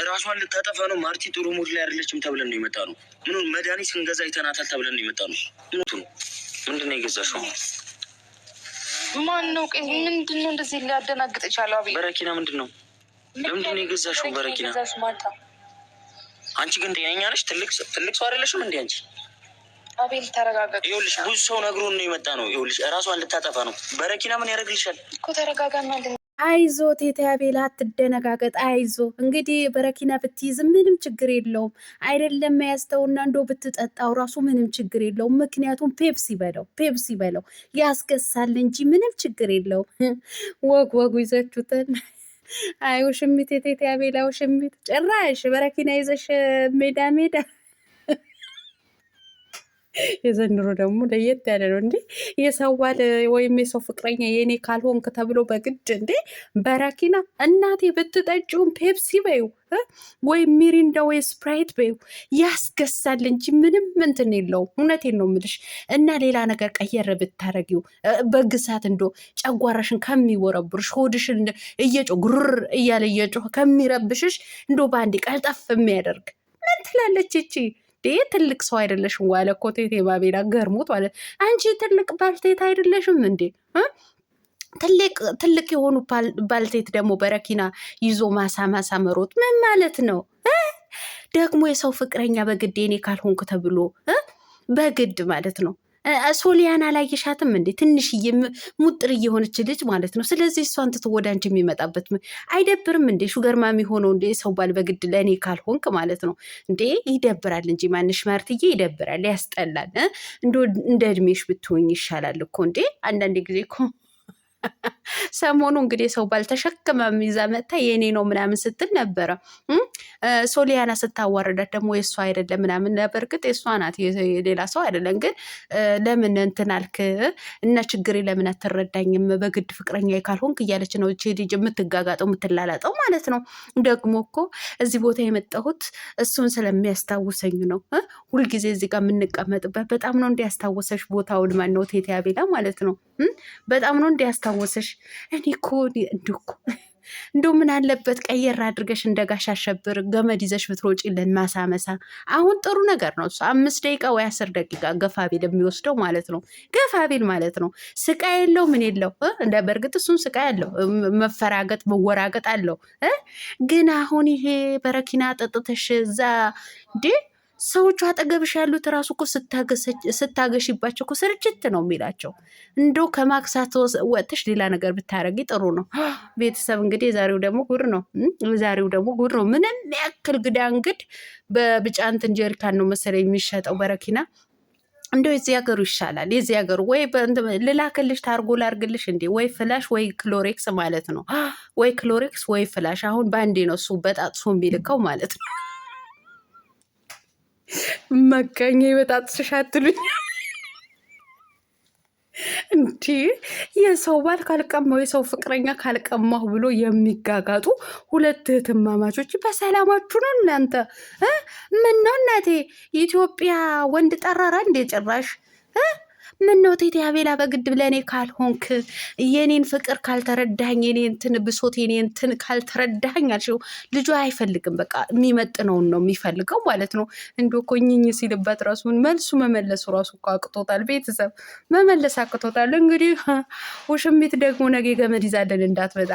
ራሷን ልታጠፋ ነው። ማርቲ ጥሩ ሙድ ላይ አይደለችም ተብለን ነው የመጣ ነው። ምኑን መድኃኒት ስንገዛ ይተናታል ተብለን ነው የመጣ ነው። ምንድን ነው የገዛሽው? ማን ነው? ምንድን ነው እንደዚህ ሊያደናግጥ ይቻላል? በረኪና ምንድን ነው? ለምንድን ነው የገዛሽው በረኪና? አንቺ ግን ጤነኛ ነሽ? ትልቅ ሰው አይደለሽም እንዴ አንቺ? አቤል ተረጋጋ። ይኸውልሽ ብዙ ሰው ነግሮን ነው የመጣ ነው። ይኸውልሽ ራሷን ልታጠፋ ነው። በረኪና ምን ያደርግልሻል እኮ? ተረጋጋና አይዞ ቴቴ አቤል አትደነጋገጥ። አይዞ እንግዲህ በረኪና ብትይዝ ምንም ችግር የለውም። አይደለም ያስተውና እንዶ ብትጠጣው ራሱ ምንም ችግር የለውም። ምክንያቱም ፔፕሲ በለው ያስገሳል እንጂ ምንም ችግር የለውም። ወጉ ይዘችሁትን። አይ ውሽሚት ቴቴ አቤል ውሽሚት ጭራሽ በረኪና ይዘሽ ሜዳ የዘንድሮ ደግሞ ለየት ያለ ነው እንዴ! የሰው ባል ወይም የሰው ፍቅረኛ የኔ ካልሆንክ ተብሎ በግድ እንዴ! በረኪና እናቴ ብትጠጪውን ፔፕሲ በዩ ወይም ሚሪንዳ ወይ ስፕራይት በዩ ያስገሳል እንጂ ምንም እንትን የለውም። እውነቴን ነው የምልሽ። እና ሌላ ነገር ቀየረ ብታረጊው በግሳት እንዶ ጨጓራሽን ከሚወረብርሽ ሆድሽን እየጮህ ጉር እያለ እየጮህ ከሚረብሽሽ እንዶ በአንዴ ቀልጠፍ የሚያደርግ ምን ትላለች እቺ? ትልቅ ሰው አይደለሽም ዋለ እኮ ቴቴ ባቤላ ገርሞት ማለት አንቺ ትልቅ ባልቴት አይደለሽም እንዴ? ትልቅ የሆኑ ባልቴት ደግሞ በረኪና ይዞ ማሳ መሮጥ ምን ማለት ነው? ደግሞ የሰው ፍቅረኛ በግድ የኔ ካልሆንክ ተብሎ በግድ ማለት ነው። ሶሊያን አላየሻትም እንዴ? ትንሽዬ ሙጥር እየሆነች ልጅ ማለት ነው። ስለዚህ እሷን ትቶ ወደ አንቺ የሚመጣበት አይደብርም እንዴ? ሹገር ማሚ ሆኖ እንዴ ሰው ባል በግድ ለእኔ ካልሆንክ ማለት ነው እንዴ? ይደብራል እንጂ ማንሽ ማርትዬ ይደብራል፣ ያስጠላል። እንደ እድሜሽ ብትሆኝ ይሻላል እኮ እንዴ። አንዳንዴ ጊዜ እኮ ሰሞኑ እንግዲህ ሰው ባልተሸከመ ይዛ መታ የኔ ነው ምናምን ስትል ነበረ። ሶሊያና ስታዋረዳት ደግሞ የእሷ አይደለም ምናምን። በእርግጥ የእሷ ናት የሌላ ሰው አይደለም። ግን ለምን እንትን አልክ እና ችግሬ ለምን አትረዳኝም? በግድ ፍቅረኛ ካልሆንክ እያለች ነው እቺ ልጅ የምትጋጋጠው የምትላላጠው ማለት ነው። ደግሞ እኮ እዚህ ቦታ የመጣሁት እሱን ስለሚያስታውሰኝ ነው። ሁልጊዜ እዚህ ጋር የምንቀመጥበት በጣም ነው እንዲያስታወሰሽ ቦታውን ማነው ቴቴ አቤላ ማለት ነው። በጣም ነው እንዲያስታወሰሽ። እኔ እኮ እንደው ምን አለበት ቀየር አድርገሽ እንደ ጋሽ አሸብር ገመድ ይዘሽ ብትሮጪልን ማሳመሳ። አሁን ጥሩ ነገር ነው እሱ 5 ደቂቃ ወይ 10 ደቂቃ ገፋቢል የሚወስደው ማለት ነው። ገፋቢል ማለት ነው። ስቃይ የለው ምን የለው። በእርግጥ እሱን ስቃይ አለው፣ መፈራገጥ መወራገጥ አለው። ግን አሁን ይሄ በረኪና ጠጥተሽ እዛ እንዴ ሰዎቹ አጠገብሽ ያሉት ራሱ እኮ ስታገሽባቸው እኮ ስርጭት ነው የሚላቸው። እንደው ከማክሳት ወጥተሽ ሌላ ነገር ብታረጊ ጥሩ ነው። ቤተሰብ እንግዲህ የዛሬው ደግሞ ጉድ ነው። ምንም ያክል ግዳንግድ በብጫ እንትን ጀሪካን ነው መሰለኝ የሚሸጠው በረኪና። እንደው የዚህ ሀገሩ ይሻላል። የዚህ ሀገሩ ወይ ልላክልሽ ታርጎ ላርግልሽ እንዴ? ወይ ፍላሽ ወይ ክሎሬክስ ማለት ነው። ወይ ክሎሬክስ ወይ ፍላሽ። አሁን በአንዴ ነው እሱ በጣጥሶ የሚልከው ማለት ነው። መጋኛ ይበጣጥስሽ አትሉኝ እንዲ? የሰው ባል ካልቀማው የሰው ፍቅረኛ ካልቀማሁ ብሎ የሚጋጋጡ ሁለት እህትማማቾች በሰላማችሁ ነው እናንተ? ምን ነው እናቴ ኢትዮጵያ ወንድ ጠራራ እንዴ ጭራሽ? ምን ነው ቴቴ አቤላ በግድ ለእኔ ካልሆንክ የኔን ፍቅር ካልተረዳኝ የኔን እንትን ብሶት የኔን እንትን ካልተረዳኝ አልሽው። ልጁ አይፈልግም፣ በቃ የሚመጥነውን ነው የሚፈልገው ማለት ነው። እንዲሁ እኮ እኝኝ ሲልባት ራሱ መልሱ መመለሱ ራሱ እኮ አቅቶታል። ቤተሰብ መመለስ አቅቶታል። እንግዲህ ውሽሚት ደግሞ ነገ ገመድ ይዛለን እንዳትመጣ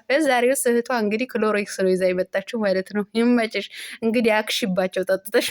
በዛሬው እህቷ እንግዲህ ክሎሬክስ ነው ይዛ የመጣችው ማለት ነው። ይመጭሽ እንግዲህ አክሽባቸው ጠጥተሽ